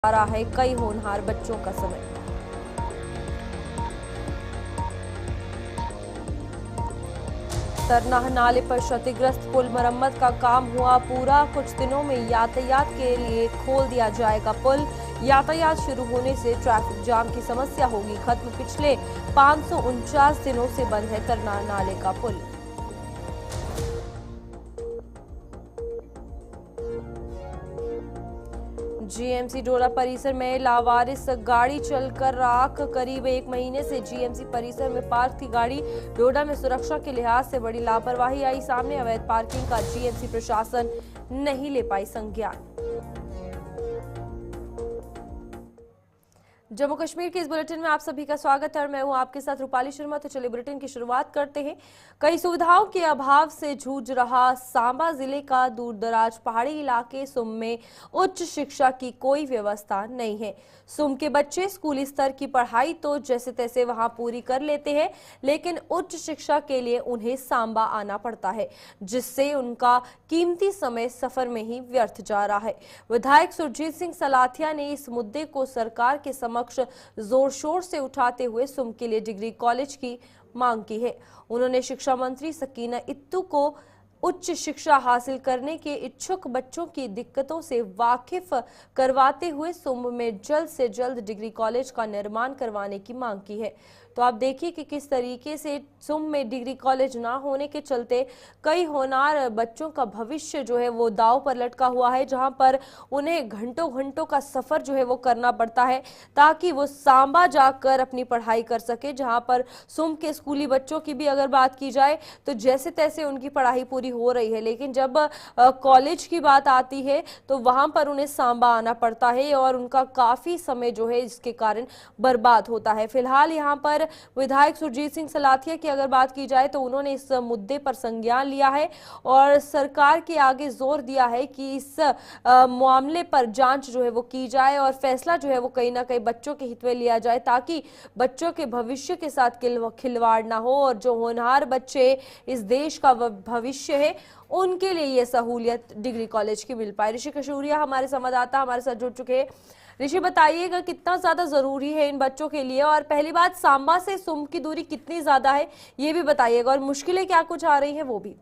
आ रहा है कई होनहार बच्चों का समय। तरनाह नाले पर क्षतिग्रस्त पुल मरम्मत का काम हुआ पूरा। कुछ दिनों में यातायात के लिए खोल दिया जाएगा पुल। यातायात शुरू होने से ट्रैफिक जाम की समस्या होगी खत्म। पिछले 549 दिनों से बंद है तरनाह नाले का पुल। जीएमसी डोडा परिसर में लावारिस गाड़ी चलकर राख। करीब 1 महीने से जीएमसी परिसर में पार्क थी गाड़ी। डोडा में सुरक्षा के लिहाज से बड़ी लापरवाही आई सामने। अवैध पार्किंग का जीएमसी प्रशासन नहीं ले पाई संज्ञान। जम्मू कश्मीर के इस बुलेटिन में आप सभी का स्वागत है और मैं हूं आपके साथ रूपाली शर्मा। तो चलिए बुलेटिन की शुरुआत करते हैं। कई सुविधाओं के अभाव से जूझ रहा सांबा जिले का दूरदराज पहाड़ी इलाके सुम में उच्च शिक्षा की कोई व्यवस्था नहीं है। सुम के बच्चे स्कूली स्तर की पढ़ाई तो जैसे तैसे वहां पूरी कर लेते हैं, लेकिन उच्च शिक्षा के लिए उन्हें सांबा आना पड़ता है, जिससे उनका कीमती समय सफर में ही व्यर्थ जा रहा है। विधायक सुरजीत सिंह सलाथिया ने इस मुद्दे को सरकार के समक्ष जोर शोर से उठाते हुए सुम के लिए डिग्री कॉलेज की मांग की है। उन्होंने शिक्षा मंत्री सकीना इत्तू को उच्च शिक्षा हासिल करने के इच्छुक बच्चों की दिक्कतों से वाकिफ करवाते हुए सुम में जल्द से जल्द डिग्री कॉलेज का निर्माण करवाने की मांग की है। तो आप देखिए कि किस तरीके से सुम में डिग्री कॉलेज ना होने के चलते कई होनहार बच्चों का भविष्य जो है वो दांव पर लटका हुआ है, जहां पर उन्हें घंटों घंटों का सफर जो है वो करना पड़ता है ताकि वो सांबा जाकर अपनी पढ़ाई कर सके। जहां पर सुम के स्कूली बच्चों की भी अगर बात की जाए तो जैसे तैसे उनकी पढ़ाई पूरी हो रही है, लेकिन जब कॉलेज की बात आती है तो वहां पर उन्हें सांबा आना पड़ता है और उनका काफी समय जो है इसके कारण बर्बाद होता है। फिलहाल यहाँ पर विधायक सुरजीत सिंह सलाथिया की अगर बात की जाए तो उन्होंने इस मुद्दे पर संज्ञान लिया है और सरकार के आगे जोर दिया है कि इस मामले पर जांच जो है वो की जाए और फैसला जो है वो कहीं ना कहीं बच्चों के हित में लिया जाए, ताकि बच्चों के भविष्य के साथ खिलवाड़ ना हो और जो होनहार बच्चे इस देश का भविष्य है उनके लिए ये सहूलियत डिग्री कॉलेज की मिल पाए। ऋषि कशूरिया हमारे संवाददाता हमारे साथ जुड़ चुके हैं। ऋषि, बताइएगा कितना ज्यादा जरूरी है इन बच्चों के लिए, और पहली बात सांबा से सुम की दूरी कितनी ज्यादा है ये भी बताइएगा, और मुश्किलें क्या कुछ आ रही हैं वो भी।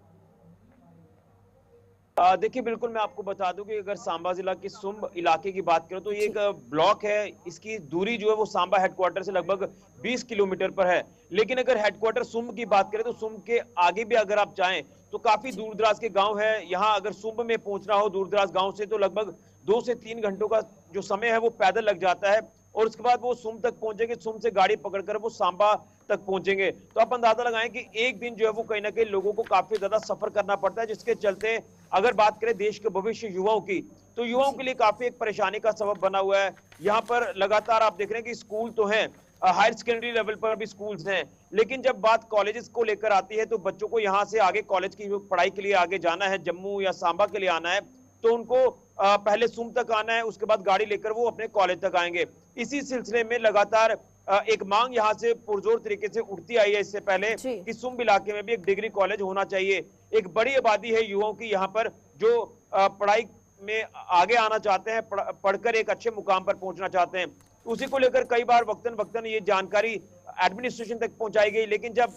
देखिए, बिल्कुल मैं आपको बता दूं कि अगर सांबा जिला के सुम इलाके की बात करें तो ये एक ब्लॉक है। इसकी दूरी जो है वो सांबा हेडक्वार्टर से लगभग 20 किलोमीटर पर है। लेकिन अगर हेडक्वार्टर सुम की बात करें तो सुम के आगे भी अगर आप जाएं तो काफी दूर दराज के गांव है। यहाँ अगर सुम में पहुंचना हो दूर दराज गांव से तो लगभग 2 से 3 घंटों का जो समय है वो पैदल लग जाता है और उसके बाद वो सुम तक पहुंचेंगे। सुम से गाड़ी पकड़कर वो सांबा तक पहुंचेंगे। तो आप अंदाजा लगाएं कि एक दिन जो है वो कहीं ना कहीं लोगों को काफी ज्यादा सफर करना पड़ता है, जिसके चलते अगर बात करें देश के भविष्य युवाओं की तो युवाओं के लिए काफी एक परेशानी का सबब बना हुआ है। यहाँ पर लगातार आप देख रहे हैं कि स्कूल तो हैं, हायर सेकेंडरी लेवल पर भी स्कूल्स हैं, लेकिन जब बात कॉलेजेस को लेकर आती है तो बच्चों को यहाँ से आगे कॉलेज की पढ़ाई के लिए आगे जाना है, जम्मू या सांबा के लिए आना है, तो उनको पहले सुम तक आना है, उसके बाद गाड़ी लेकर वो अपने कॉलेज तक आएंगे। इसी सिलसिले में लगातार एक मांग यहाँ से पुरजोर तरीके से उठती आई है इससे पहले कि सुम इलाके में भी एक डिग्री कॉलेज होना चाहिए। एक बड़ी आबादी है युवाओं की यहाँ पर जो पढ़ाई में आगे आना चाहते हैं, पढ़कर एक अच्छे मुकाम पर पहुंचना चाहते हैं। उसी को लेकर कई बार वक्तन वक्तन ये जानकारी एडमिनिस्ट्रेशन तक पहुंचाई गई, लेकिन जब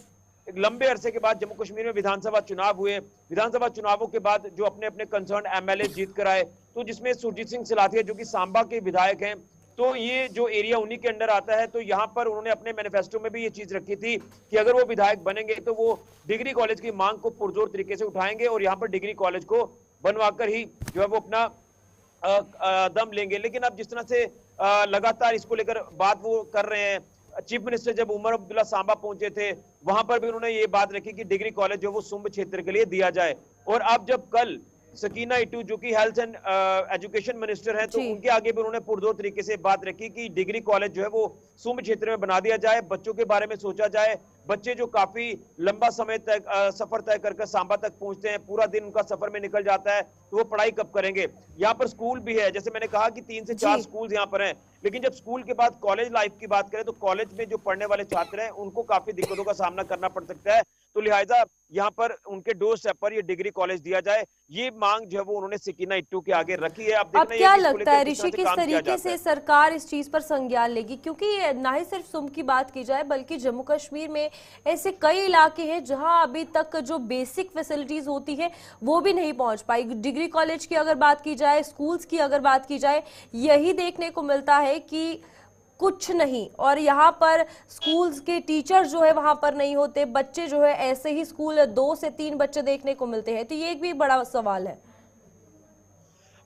एक लंबे अरसे के बाद जम्मू कश्मीर में विधानसभा चुनाव हुए, विधानसभा चुनावों के बाद जो अपने अपने कंसर्न एमएलए जीत कर आए, तो जिसमें सुरजीत सिंह सलाथिया जो कि सांबा के विधायक हैं, तो ये जो एरिया उन्हीं के अंडर आता है, तो यहाँ पर उन्होंने अपने मैनिफेस्टो में भी ये चीज रखी थी कि अगर वो विधायक बनेंगे तो वो डिग्री कॉलेज की मांग को पुरजोर तरीके से उठाएंगे और यहाँ पर डिग्री कॉलेज को बनवाकर ही जो है वो अपना दम लेंगे। लेकिन अब जिस तरह से लगातार इसको लेकर बात वो कर रहे हैं, चीफ मिनिस्टर जब उमर अब्दुल्ला सांबा पहुंचे थे वहां पर भी उन्होंने ये बात रखी कि डिग्री कॉलेज जो वो सुंब क्षेत्र के लिए दिया जाए। और अब जब कल सकीना इटू जो कि हेल्थ एंड एजुकेशन मिनिस्टर है, तो उनके आगे भी उन्होंने पुरजोर तरीके से बात रखी कि डिग्री कॉलेज जो है वो सुंब क्षेत्र में बना दिया जाए, बच्चों के बारे में सोचा जाए। बच्चे जो काफी लंबा समय तक सफर तय कर सांबा तक पहुंचते हैं, पूरा दिन उनका सफर में निकल जाता है, तो वो पढ़ाई कब करेंगे। यहाँ पर स्कूल भी है, जैसे मैंने कहा कि 3 से 4 स्कूल यहाँ पर हैं, लेकिन जब स्कूल के बाद कॉलेज लाइफ की बात करें तो कॉलेज में जो पढ़ने वाले छात्र हैं उनको काफी दिक्कतों का सामना करना पड़ सकता है। तो लिहाजा यहाँ पर उनके डोर स्टेप पर ये डिग्री कॉलेज दिया जाए, ये मांग जो है वो उन्होंने सकीना इट्टू के आगे रखी है। अब अब देखना क्या है कि इसको लगता लेकर है किस तरह ऋषि, से किस काम किया तरीके जाता से है। सरकार इस चीज पर संज्ञान लेगी? क्योंकि ना ही सिर्फ सुम की बात की जाए बल्कि जम्मू कश्मीर में ऐसे कई इलाके हैं जहां अभी तक जो बेसिक फैसिलिटीज होती है वो भी नहीं पहुंच पाई। डिग्री कॉलेज की अगर बात की जाए, स्कूल्स की अगर बात की जाए, यही देखने को मिलता है कि कुछ नहीं। और यहाँ पर स्कूल्स के टीचर जो है वहां पर नहीं होते, बच्चे जो है ऐसे ही स्कूल 2 से 3 बच्चे देखने को मिलते हैं। तो ये एक भी बड़ा सवाल है।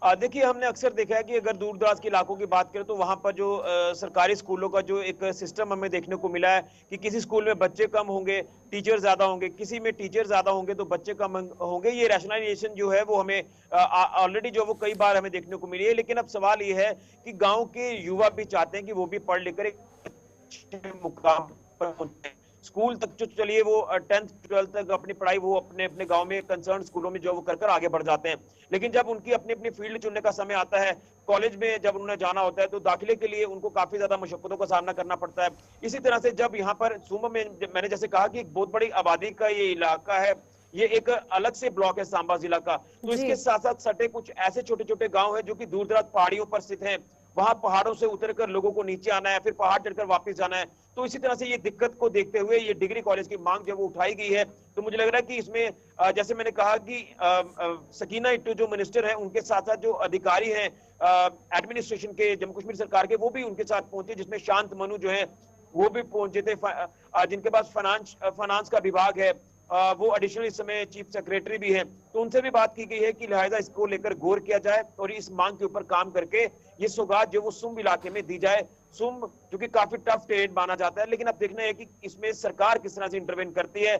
देखिए, हमने अक्सर देखा है कि अगर दूर दराज के इलाकों की बात करें तो वहां पर जो सरकारी स्कूलों का जो एक सिस्टम हमें देखने को मिला है कि किसी स्कूल में बच्चे कम होंगे, टीचर ज्यादा होंगे, किसी में टीचर ज्यादा होंगे तो बच्चे कम होंगे। ये रैशनलाइजेशन जो है वो हमें ऑलरेडी जो वो कई बार हमें देखने को मिली है। लेकिन अब सवाल ये है कि गाँव के युवा भी चाहते हैं कि वो भी पढ़ लिखकर एक अच्छे मुकाम पर पहुंचे। स्कूल तक जो चलिए वो 10th 12th तक अपनी पढ़ाई वो अपने अपने गांव में कंसर्न स्कूलों में जो वो कर आगे बढ़ जाते हैं। लेकिन जब उनकी अपनी अपनी फील्ड चुनने का समय आता है, कॉलेज में जब उन्हें जाना होता है तो दाखिले के लिए उनको काफी ज्यादा मुश्किलों का सामना करना पड़ता है। इसी तरह से जब यहाँ पर सूबे में मैंने जैसे कहा कि एक बहुत बड़ी आबादी का ये इलाका है, ये एक अलग से ब्लॉक है सांबा जिला का। तो इसके साथ साथ सटे कुछ ऐसे छोटे छोटे गांव हैं जो कि दूर दराज पहाड़ियों पर स्थित हैं। वहां पहाड़ों से उतरकर लोगों को नीचे आना है, फिर पहाड़ चढ़कर वापस जाना है। तो इसी तरह से ये दिक्कत को देखते हुए ये डिग्री कॉलेज की मांग जब उठाई गई है तो मुझे लग रहा है कि इसमें जैसे मैंने कहा कि सकीना इट्टू जो मिनिस्टर है उनके साथ साथ जो अधिकारी हैं एडमिनिस्ट्रेशन के जम्मू कश्मीर सरकार के, वो भी उनके साथ पहुंचे, जिसमें शांत मनु जो है वो भी पहुंचे थे, जिनके पास फाइनेंस का विभाग है, वो एडिशनल इस समय चीफ सेक्रेटरी भी हैं। तो उनसे भी बात की गई है कि लिहाजा इसको लेकर गौर किया जाए और इस मांग के ऊपर काम करके ये सौगात जो वो सुम इलाके में दी जाए। सुम जो कि काफी टफ टेरेन माना जाता है, लेकिन अब देखना है कि इसमें सरकार किस तरह से इंटरवेन करती है।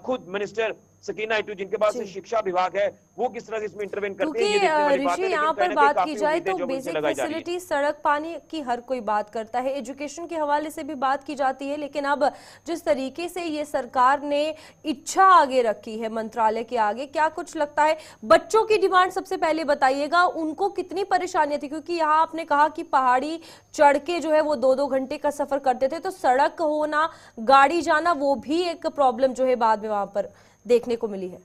खुद मिनिस्टर सकीना इट्टू जिनके पास शिक्षा विभाग है वो किस तरह से इसमें इंटरवेन करती है, ये देखने वाली बात है। ऋषि, यहाँ पर बात की जाए तो बेसिक लगाई जा रही है। फैसिलिटी, सड़क, पानी की हर कोई बात करता है, एजुकेशन के हवाले से भी बात की जाती है। लेकिन अब जिस तरीके से ये सरकार ने इच्छा आगे रखी है मंत्रालय के आगे, क्या कुछ लगता है? बच्चों की डिमांड सबसे पहले बताइएगा, उनको कितनी परेशानियां थी? क्योंकि यहाँ आपने कहा कि पहाड़ी चढ़ के जो है वो 2-2 घंटे का सफर करते थे, तो सड़क होना, गाड़ी जाना, वो भी एक प्रॉब्लम जो है बाद में वहां पर देखने को मिली है।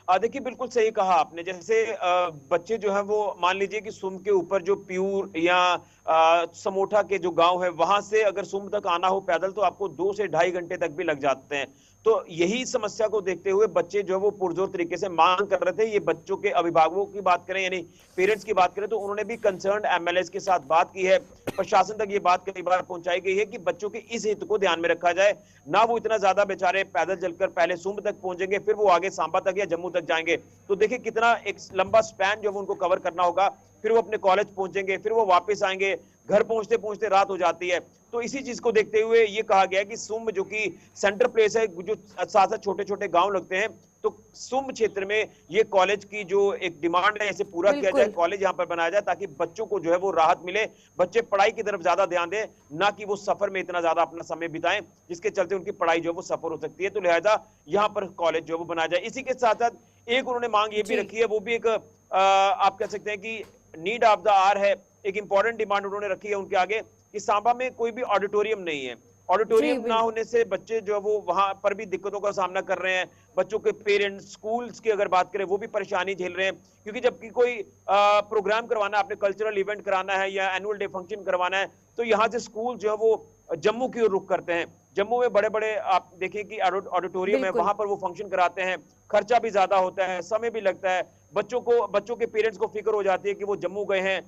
देखिए, बिल्कुल सही कहा आपने। जैसे बच्चे जो है वो मान लीजिए कि सुम के ऊपर जो प्यूर या समोठा के जो गांव है वहां से अगर सुम तक आना हो पैदल तो आपको 2 से 2.5 घंटे तक भी लग जाते हैं। तो यही समस्या को देखते हुए बच्चे जो है वो पुरजोर तरीके से मांग कर रहे थे। ये बच्चों के अभिभावकों की बात करें यानी पेरेंट्स की बात करें तो उन्होंने भी कंसर्न एमएलएस के साथ बात की है। प्रशासन तक ये बात कई बार पहुंचाई गई है कि बच्चों के इस हित को ध्यान में रखा जाए, ना वो इतना ज्यादा बेचारे पैदल चलकर पहले सुम तक पहुंचेंगे फिर वो आगे सांबा तक या जम्मू तक जाएंगे। तो देखिए कितना एक लंबा स्पैन जो उनको कवर करना होगा, फिर वो अपने कॉलेज पहुंचेंगे, फिर वो वापस आएंगे, घर पहुंचते पहुंचते रात हो जाती है। तो इसी चीज को देखते हुए ये कहा गया कि सुम जो कि सेंटर प्लेस है, जो साथ साथ छोटे छोटे गांव लगते हैं, तो सुम क्षेत्र में ये कॉलेज की जो एक डिमांड है इसे पूरा किया जाए, कॉलेज यहाँ पर बनाया जाए ताकि बच्चों को जो है वो राहत मिले, बच्चे पढ़ाई की तरफ ज्यादा ध्यान दें, ना कि वो सफर में इतना ज्यादा अपना समय बिताएं जिसके चलते उनकी पढ़ाई जो है वो सफर हो सकती है। तो लिहाजा यहाँ पर कॉलेज जो है वो बनाया जाए। इसी के साथ साथ एक उन्होंने मांग ये भी रखी है, वो भी एक आप कह सकते हैं कि नीड ऑफ द आवर है, एक इंपॉर्टेंट डिमांड उन्होंने रखी है उनके आगे कि सांबा में कोई भी ऑडिटोरियम नहीं है। ऑडिटोरियम ना होने से बच्चे जो वो वहां पर भी दिक्कतों का सामना कर रहे हैं। बच्चों के पेरेंट्स, स्कूल्स की अगर बात करें वो भी परेशानी झेल रहे हैं, क्योंकि जबकि कोई प्रोग्राम करवाना है, आपने कल्चरल इवेंट कराना है या एनुअल डे फंक्शन करवाना है, तो यहाँ से स्कूल जो है वो जम्मू की ओर रुख करते हैं। जम्मू में बड़े बड़े आप देखिए कि ऑडिटोरियम है, वहां पर वो फंक्शन कराते हैं, खर्चा भी ज्यादा होता है, समय भी लगता है, बच्चों के पेरेंट्स को फिक्र हो जाती है कि वो जम्मू गए हैं।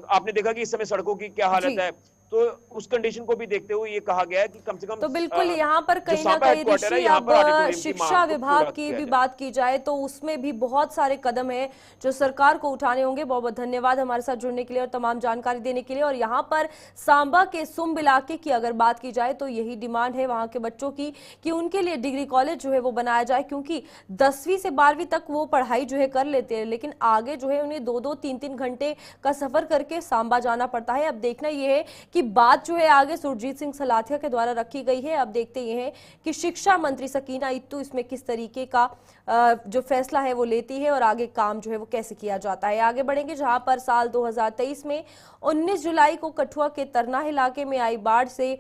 आपने देखा कि इस समय सड़कों की क्या हालत है, तो उस कंडीशन को भी देखते हुए ये कहा गया है कि कम से कम तो बिल्कुल यहाँ पर कहीं ना कहीं ऋषि, अब शिक्षा विभाग की भी बात की जाए तो उसमें भी बहुत सारे कदम हैं जो सरकार को उठाने होंगे। बहुत बहुत धन्यवाद हमारे साथ जुड़ने के लिए और तमाम जानकारी देने के लिए। और यहाँ पर सांबा के सुम इलाके की अगर बात की जाए तो यही डिमांड है वहाँ के बच्चों की कि उनके लिए डिग्री कॉलेज जो है वो बनाया जाए, क्योंकि 10वीं से 12वीं तक वो पढ़ाई जो है कर लेते हैं, लेकिन आगे जो है उन्हें 2-2, 3-3 घंटे का सफर करके सांबा जाना पड़ता है। अब देखना यह है कि बात जो है आगे सुरजीत सिंह सलाथिया के द्वारा रखी गई है। अब देखते ये हैं कि शिक्षा मंत्री सकीना इट्टू इसमें किस तरीके का जो फैसला है वो लेती है और आगे काम जो है वो कैसे किया जाता है। आगे बढ़ेंगे जहां पर साल 2023 में 19 जुलाई को कठुआ के तरनाह इलाके में आई बाढ़ से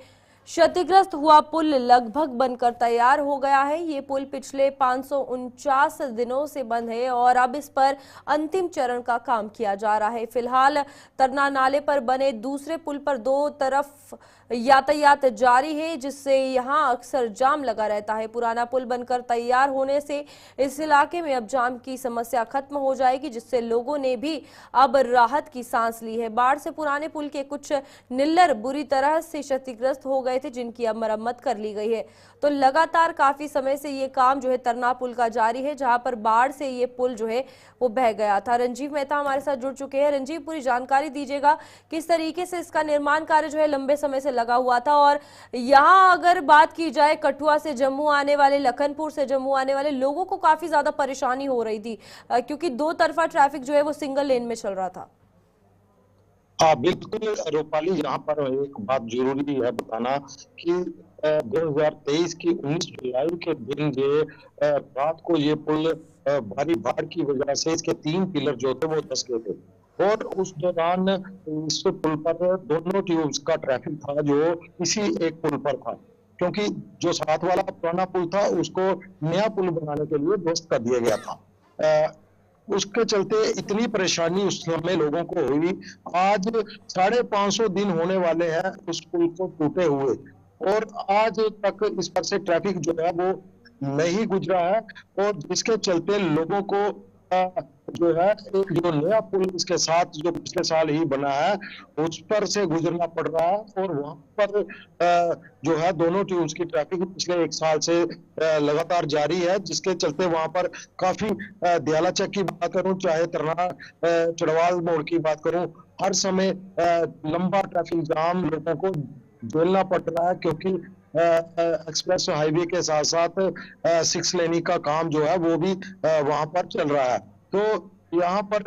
क्षतिग्रस्त हुआ पुल लगभग बनकर तैयार हो गया है। ये पुल पिछले 549 दिनों से बंद है और अब इस पर अंतिम चरण का काम किया जा रहा है। फिलहाल तरना नाले पर बने दूसरे पुल पर दो तरफ यातायात जारी है, जिससे यहां अक्सर जाम लगा रहता है। पुराना पुल बनकर तैयार होने से इस इलाके में अब जाम की समस्या खत्म हो जाएगी, जिससे लोगों ने भी अब राहत की सांस ली है। बाढ़ से पुराने पुल के कुछ निल्लर बुरी तरह से क्षतिग्रस्त हो गए थे, जिनकी अब मरम्मत कर ली गई है। तो लगातार काफी समय से ये काम जो है तरना पुल का जारी है, जहां पर बाढ़ से ये पुल जो है वो बह गया था। रंजीव मेहता हमारे साथ जुड़ चुके हैं। रंजीव, पूरी जानकारी दीजिएगा किस तरीके से इसका निर्माण कार्य जो है लंबे समय से लगा हुआ था, और यहाँ अगर बात की जाए कठुआ से जम्मू आने वाले, लखनपुर से जम्मू आने वाले लोगों को काफी ज्यादा परेशानी हो रही थी, क्योंकि दो तरफा ट्रैफिक जो है वो सिंगल लेन में चल रहा था। हाँ बिल्कुल रूपाली, यहाँ पर एक बात जरूरी है बताना कि 2023 की 19 जुलाई के दिन ये रात को ये पुल भारी बाढ़ की वजह से इसके 3 पिलर जो थे वो धंस गए थे, और उस दौरान इस पुल पर दोनों ट्यूब्स का ट्रैफिक था जो इसी एक पुल पर था, क्योंकि जो साथ वाला पुराना पुल था उसको नया पुल बनाने के लिए ध्वस्त कर दिया गया था। उसके चलते इतनी परेशानी उस समय लोगों को हुई। आज 550 दिन होने वाले हैं उस पुल को टूटे हुए, और आज तक इस पर से ट्रैफिक जो है वो नहीं गुजरा है, और जिसके चलते लोगों को जो है एक जो नया पुल इसके साथ जो पिछले साल ही बना है उस पर से गुजरना पड़ रहा है, और वहां पर जो है दोनों ट्यूब्स की ट्रैफिक पिछले 1 साल से लगातार जारी है, जिसके चलते वहां पर काफी दयाला चौक की बात करूं चाहे तरना चढ़वाल मोड़ की बात करूं, हर समय लंबा ट्रैफिक जाम लोगों को झेलना पड़ रहा है, क्योंकि एक्सप्रेस हाईवे के साथ साथ 6 लेनी का काम जो है वो भी वहां पर चल रहा है। तो यहाँ पर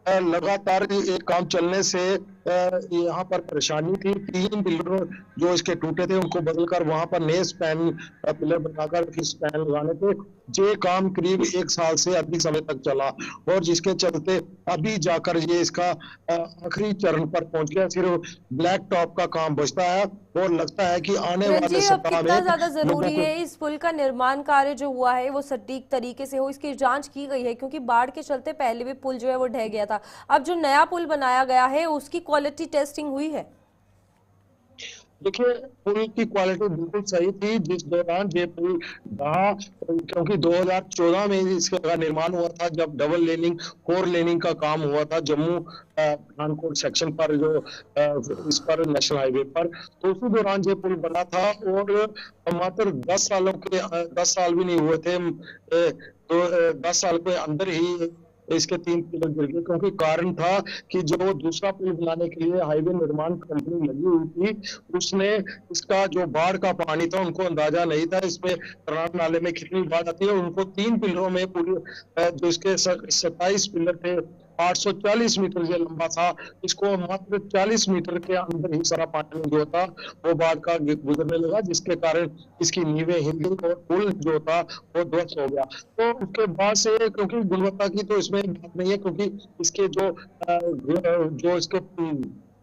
लगातार एक काम चलने से यहाँ पर परेशानी थी। 3 पिलर जो इसके टूटे थे उनको बदलकर वहां पर नए स्पैन पिलर बनाकर फिर स्पैन लगाने थे। ये काम करीब 1 साल से अधिक समय तक चला, और जिसके चलते अभी जाकर ये इसका आखिरी चरण पर पहुंच गया। सिर्फ ब्लैक टॉप का काम बचता है, और लगता है कि आने वाले सप्ताह में कितना ज्यादा जरूरी है इस पुल का निर्माण कार्य जो हुआ है वो सटीक तरीके से हो, इसकी जांच की गई है, क्योंकि बाढ़ के चलते पहले भी पुल जो है वो ढह गया था। अब जो नया पुल बनाया गया है उसकी क्वालिटी टेस्टिंग हुई है? देखिए, पुल की क्वालिटी बिल्कुल सही थी जिस दौरान ये पुल ढहा, क्योंकि 2014 में इसका निर्माण हुआ था, जब डबल लेनिंग 4 लेनिंग का काम हुआ था जम्मू पठानकोट सेक्शन पर, जो इस पर नेशनल हाईवे पर, तो उसी दौरान ये पुल बना था, और मात्र 10 साल भी नहीं हुए थे, तो 10 साल के अंदर ही इसके 3 पिलर गिर गए, क्योंकि कारण था कि जो दूसरा पुल बनाने के लिए हाईवे निर्माण कंपनी लगी हुई थी उसने इसका जो बाढ़ का पानी था उनको अंदाजा नहीं था इसमें तरनाम नाले में कितनी बाढ़ आती है। उनको 3 पिलरों में पूरे जो इसके 27 पिलर थे, 840 मीटर ये लंबा था, इसको मात्र 40 मीटर के अंदर ही सारा पानी जो था वो बाढ़ का गुजरने लगा, जिसके कारण इसकी नींवें हिल गई और पुल जो था वो ध्वस्त हो गया। तो उसके बाद से, क्योंकि गुणवत्ता की तो इसमें बात नहीं है, क्योंकि इसके जो इसके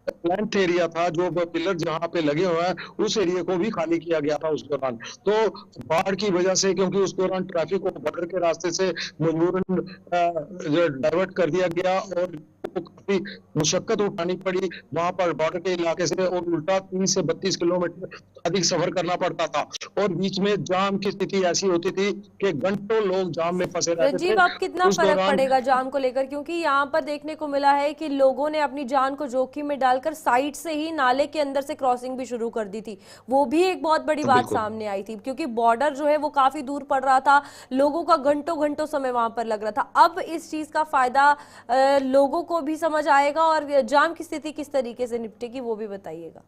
प्लांट एरिया था, जो पिलर जहाँ पे लगे हुए हैं उस एरिया को भी खाली किया गया था उस दौरान। तो बाढ़ की वजह से, क्योंकि उस दौरान ट्रैफिक को बॉर्डर के रास्ते से मजबूरन डाइवर्ट कर दिया गया, और काफी मुशक्कत उठानी पड़ी वहां पर बॉर्डर के इलाके से, और उल्टा 30 से 32 किलोमीटर अधिक सफर करना पड़ता था, और बीच में जाम की स्थिति ऐसी होती थी कि घंटों लोग जाम में फंसे रहते थे। राजीव, अब कितना फर्क पड़ेगा जाम को लेकर, क्योंकि यहाँ पर देखने को मिला है कि लोगों ने अपनी जान को जोखिम में डालकर साइड से ही नाले के अंदर से क्रॉसिंग भी शुरू कर दी थी। वो भी एक बहुत बड़ी बात सामने आई थी, क्योंकि बॉर्डर जो है वो काफी दूर पड़ रहा था, लोगों का घंटों घंटों समय वहां पर लग रहा था। अब इस चीज का फायदा लोगों को भी समझ आएगा, और जाम की स्थिति किस तरीके से निपटेगी वो भी बताइएगा।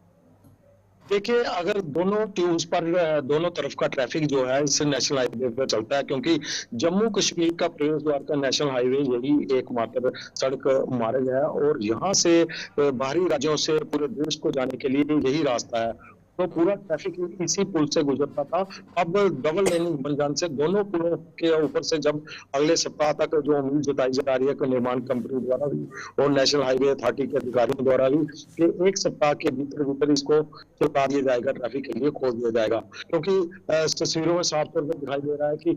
देखिए, अगर दोनों ट्यूब्स पर दोनों तरफ का ट्रैफिक जो है इस नेशनल हाईवे पर चलता है, क्योंकि जम्मू कश्मीर का प्रवेश द्वार का नेशनल हाईवे यही एकमात्र सड़क मार्ग है, और यहाँ से बाहरी राज्यों से पूरे देश को जाने के लिए यही रास्ता है। तो पूरा ट्रैफिक इसी पुल से गुजरता था। अब डबल लेनिंग बन जाने से दोनों पुलों के ऊपर से जब अगले सप्ताह तक जो उम्मीद जताई जा रही है कि निर्माण कंपनी द्वारा भी और नेशनल हाईवे अथॉरिटी के अधिकारियों द्वारा भी, कि एक सप्ताह के भीतर भीतर इसको चला दिया जाएगा, ट्रैफिक के लिए खोल दिया जाएगा। क्योंकि तस्वीरों में साफ तौर पर दिखाई दे रहा है कि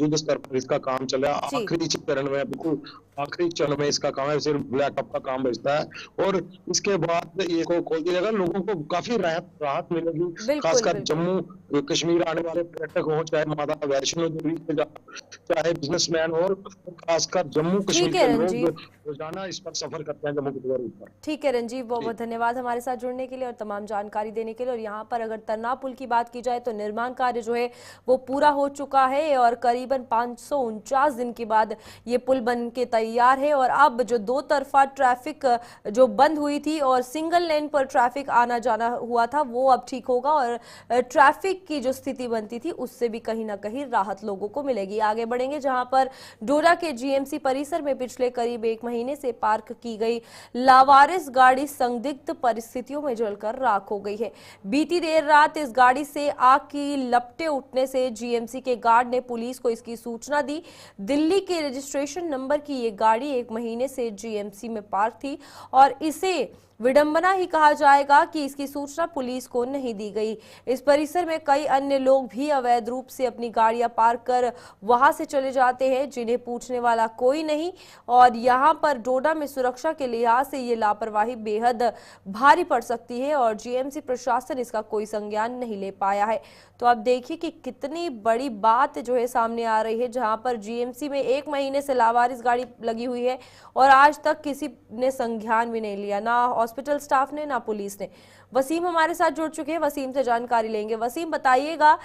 युद्ध स्तर पर इसका काम चल रहा है, आखिरी चरण में, बिल्कुल आखिरी चरण में इसका काम है, सिर्फ ब्लैकअप का काम बचता है और इसके बाद ये को खोल दिया जाएगा। लोगों को काफी राहत मिलेगी, खासकर जम्मू कश्मीर आने वाले पर्यटक हो, चाहे माता वैष्णो देवी से चाहे बिजनेसमैन और खासकर जम्मू कश्मीर के लोग रोजाना इस पर सफर करते हैं जम्मू कश्मीर पर। ठीक है रंजीव, बहुत बहुत धन्यवाद हमारे साथ जुड़ने के लिए और तमाम जानकारी देने के लिए। और यहाँ पर अगर तरना पुल की बात की जाए तो निर्माण कार्य जो है वो पूरा हो चुका है और करीबन 549 दिन के बाद ये पुल बन के तैयार है। और अब जो दो तरफा ट्रैफिक जो बंद हुई थी और सिंगल लेन पर ट्रैफिक आना जाना हुआ था वो अब ठीक होगा और ट्रैफिक की जो स्थिति बनती थी उससे भी कहीं ना कहीं राहत लोगों को मिलेगी। आगे बढ़ेंगे जहां पर डोडा के जीएमसी परिसर में पिछले करीब 1 महीने से पार्क की गई लावारिस गाड़ी संदिग्ध परिस्थितियों में जलकर राख हो गई है। बीती देर रात इस गाड़ी से आग की लपटें उठने से जीएमसी के गार्ड ने पुलिस को इसकी सूचना दी। दिल्ली के रजिस्ट्रेशन नंबर की ये गाड़ी 1 महीने से जीएमसी में पार्क थी और इसे विडंबना ही कहा जाएगा कि इसकी सूचना पुलिस को नहीं दी गई। इस परिसर में कई अन्य लोग भी अवैध रूप से अपनी गाड़ियां पार्क कर वहां से चले जाते हैं जिन्हें पूछने वाला कोई नहीं और यहां पर डोडा में सुरक्षा के लिहाज से ये लापरवाही बेहद भारी पड़ सकती है और जीएमसी प्रशासन इसका कोई संज्ञान नहीं ले पाया है। तो आप देखिए कि कितनी बड़ी बात जो है सामने आ रही है जहां पर जीएमसी में 1 महीने से लावारिस गाड़ी लगी हुई है और आज तक किसी ने संज्ञान भी नहीं लिया, ना हॉस्पिटल स्टाफ ने ना पुलिस ने। वसीम हमारे साथ जुड़ चुके हैं, वसीम से जानकारी लेंगे। वसीम बताइएगा,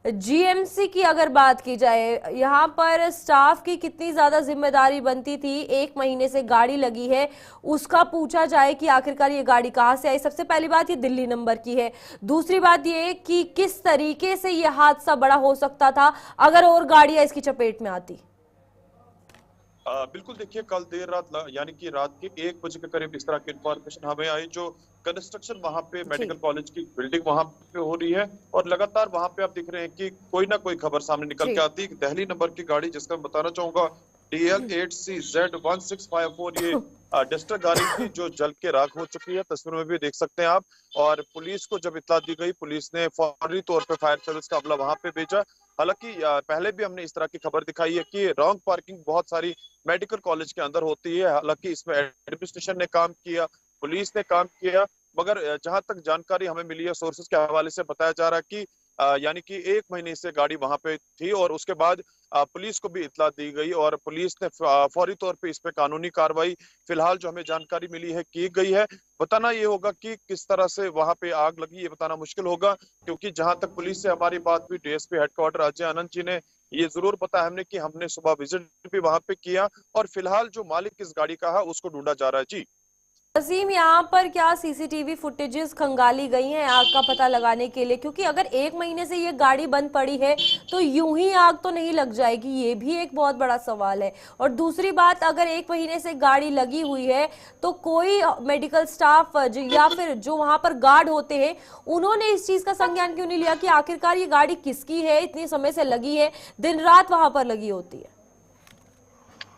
जीएमसी की अगर बात की जाए यहाँ पर स्टाफ की कितनी ज्यादा जिम्मेदारी बनती थी? 1 महीने से गाड़ी लगी है, उसका पूछा जाए कि आखिरकार ये गाड़ी कहाँ से आई। सबसे पहली बात ये दिल्ली नंबर की है, दूसरी बात ये कि किस तरीके से ये हादसा बड़ा हो सकता था अगर और गाड़ियां इसकी चपेट में आती। बिल्कुल, देखिए कल देर रात यानी कि रात के 1 बजे के करीब इस तरह की इंफॉर्मेशन हमें आई। जो कंस्ट्रक्शन वहां पे मेडिकल कॉलेज की बिल्डिंग वहां पे हो रही है और लगातार वहां पे आप दिख रहे हैं कि कोई ना कोई खबर सामने निकल के आती है। दिल्ली नंबर की गाड़ी जिसका मैं बताना चाहूंगा DL8CZ1654 ये डस्टर गाड़ी थी जो जल के राख हो चुकी है, तस्वीर में भी देख सकते हैं आप। और पुलिस को जब इत्तला दी गई, पुलिस ने फौरी तौर पे फायर सर्विस का अमला वहां पे भेजा। हालांकि पहले भी हमने इस तरह की खबर दिखाई है कि रॉन्ग पार्किंग बहुत सारी मेडिकल कॉलेज के अंदर होती है। हालांकि इसमें एडमिनिस्ट्रेशन ने काम किया, पुलिस ने काम किया, मगर जहां तक जानकारी हमें मिली है सोर्सेज के हवाले से बताया जा रहा है कि यानी कि 1 महीने से गाड़ी वहां पे थी और उसके बाद पुलिस को भी इत्तला दी गई और पुलिस ने फौरी तौर पे इस पे कानूनी कार्रवाई फिलहाल जो हमें जानकारी मिली है की गई है। बताना ये होगा कि किस तरह से वहां पे आग लगी, ये बताना मुश्किल होगा, क्योंकि जहां तक पुलिस से हमारी बात हुई, डीएसपी हेडक्वार्टर अजय आनंद जी ने ये जरूर बताया हमने कि हमने सुबह विजिट भी वहां पे किया और फिलहाल जो मालिक इस गाड़ी का है उसको ढूंढा जा रहा है। जी वसीम, यहाँ पर क्या सीसीटीवी फुटेजेस खंगाली गई हैं आग का पता लगाने के लिए? क्योंकि अगर 1 महीने से ये गाड़ी बंद पड़ी है तो यूं ही आग तो नहीं लग जाएगी, ये भी एक बहुत बड़ा सवाल है। और दूसरी बात, अगर 1 महीने से गाड़ी लगी हुई है तो कोई मेडिकल स्टाफ या फिर जो वहां पर गार्ड होते हैं उन्होंने इस चीज का संज्ञान क्यों नहीं लिया कि आखिरकार ये गाड़ी किसकी है, इतने समय से लगी है, दिन रात वहां पर लगी होती है?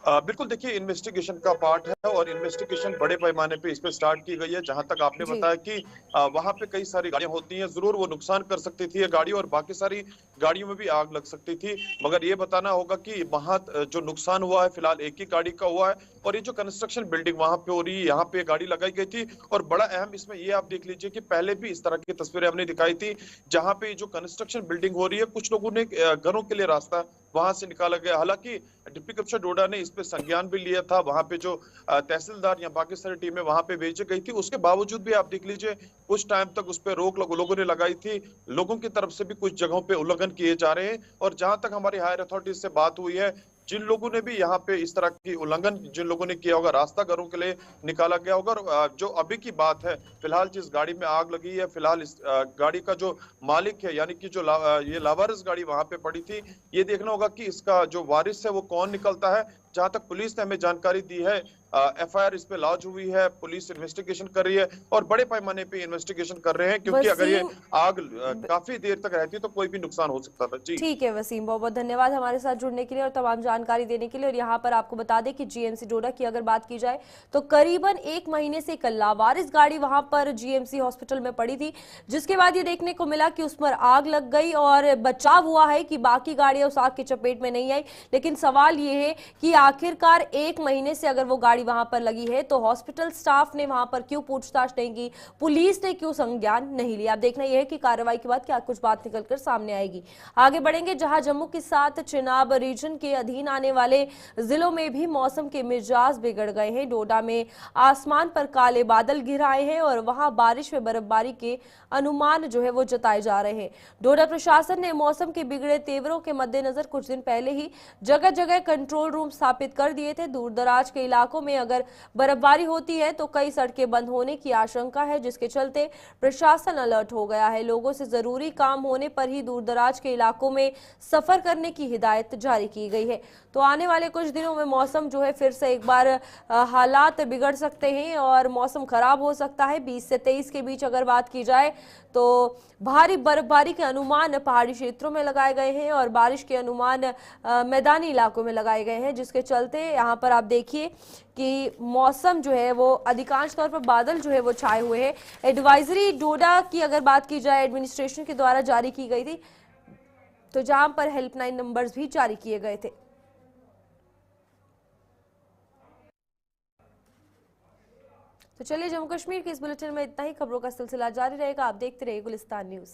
बिल्कुल, देखिए इन्वेस्टिगेशन का पार्ट है और इन्वेस्टिगेशन बड़े पैमाने पे इस पे स्टार्ट की गई है। जहां तक आपने बताया कि वहां पे कई सारी गाड़ियां होती हैं, जरूर वो नुकसान कर सकती थी ये गाड़ी और बाकी सारी गाड़ियों में भी आग लग सकती थी, मगर ये बताना होगा कि वहां जो नुकसान हुआ है फिलहाल एक ही गाड़ी का हुआ है और ये जो कंस्ट्रक्शन बिल्डिंग वहां पे हो रही है यहाँ पे गाड़ी लगाई गई थी। और बड़ा अहम इसमें ये आप देख लीजिए कि पहले भी इस तरह की तस्वीरें हमने दिखाई थी जहां पे जो कंस्ट्रक्शन बिल्डिंग हो रही है, कुछ लोगों ने घरों के लिए रास्ता वहां से निकाला गया। हालांकि डिप्टी कमिश्नर डोडा ने इस पे संज्ञान भी लिया था, वहां पे जो तहसीलदार या बाकी सारी टीमें वहां पे भेजी गई थी, उसके बावजूद भी आप देख लीजिए कुछ टाइम तक उस पे रोक लोगों ने लगाई थी। लोगों की तरफ से भी कुछ जगहों पे उल्लंघन किए जा रहे हैं और जहां तक हमारी हायर अथॉरिटी से बात हुई है, जिन लोगों ने भी यहाँ पे इस तरह की उल्लंघन जिन लोगों ने किया होगा, रास्ता घरों के लिए निकाला गया होगा। और जो अभी की बात है, फिलहाल जिस गाड़ी में आग लगी है, फिलहाल इस गाड़ी का जो मालिक है यानी कि जो ये लावारिस गाड़ी वहां पे पड़ी थी, ये देखना होगा कि इसका जो वारिस है वो कौन निकलता है। जहां तक पुलिस ने हमें जानकारी दी है FIR इस पे लॉन्च हुई है, पुलिस इन्वेस्टिगेशन कर रही है और बड़े पैमाने पे इन्वेस्टिगेशन कर रहे हैं, क्योंकि अगर ये आग काफी देर तक रहती तो कोई भी नुकसान हो सकता था। जी ठीक है वसीम, बहुत बहुत धन्यवाद हमारे साथ जुड़ने के लिए और तमाम जानकारी देने के लिए। और यहाँ पर आपको बता दें कि GMC डोडा की अगर बात की जाए तो करीबन 1 महीने से एक लावारिस गाड़ी वहां पर GMC हॉस्पिटल में पड़ी थी, जिसके बाद ये देखने को मिला कि उस पर आग लग गई और बचाव हुआ है कि बाकी गाड़ियां उस आग की चपेट में नहीं आई। लेकिन सवाल ये है कि आखिरकार 1 महीने से अगर वो गाड़ी वहां पर लगी है तो हॉस्पिटल स्टाफ ने वहां पर क्यों पूछताछ नहीं की, पुलिस ने क्यों संज्ञान नहीं लिया। अब देखना यह है कि कार्रवाई के बाद क्या कुछ बात निकलकर सामने आएगी। आगे बढ़ेंगे जहां जम्मू के साथ चिनाब रीजन के अधीन आने वाले जिलों में भी मौसम के मिजाज बिगड़ गए हैं। डोडा में आसमान पर काले बादल घिर आए हैं और वहां बारिश व बर्फबारी के अनुमान जो है वो जताए जा रहे हैं। डोडा प्रशासन ने मौसम के बिगड़े तेवरों के मद्देनजर कुछ दिन पहले ही जगह जगह कंट्रोल रूम स्थापित कर दिए थे। दूर दराज के इलाकों में अगर बर्फबारी होती है तो कई सड़कें बंद होने की आशंका है, जिसके चलते प्रशासन अलर्ट हो गया है। लोगों से जरूरी काम होने पर ही दूर दराज के इलाकों में सफर करने की हिदायत जारी की गई है। तो आने वाले कुछ दिनों में मौसम जो है फिर से एक बार हालात बिगड़ सकते हैं और मौसम खराब हो सकता है। 20 से 23 के बीच अगर बात की जाए तो भारी बर्फबारी के अनुमान पहाड़ी क्षेत्रों में लगाए गए हैं और बारिश के अनुमान मैदानी इलाकों में लगाए गए हैं, जिसके चलते यहाँ पर आप देखिए कि मौसम जो है वो अधिकांश तौर पर बादल जो है वो छाए हुए हैं। एडवाइजरी डोडा की अगर बात की जाए एडमिनिस्ट्रेशन के द्वारा जारी की गई थी, तो जहां पर हेल्पलाइन नंबर्स भी जारी किए गए थे। तो चलिए, जम्मू कश्मीर के इस बुलेटिन में इतना ही। खबरों का सिलसिला जारी रहेगा, आप देखते रहिए गुलिस्तान न्यूज।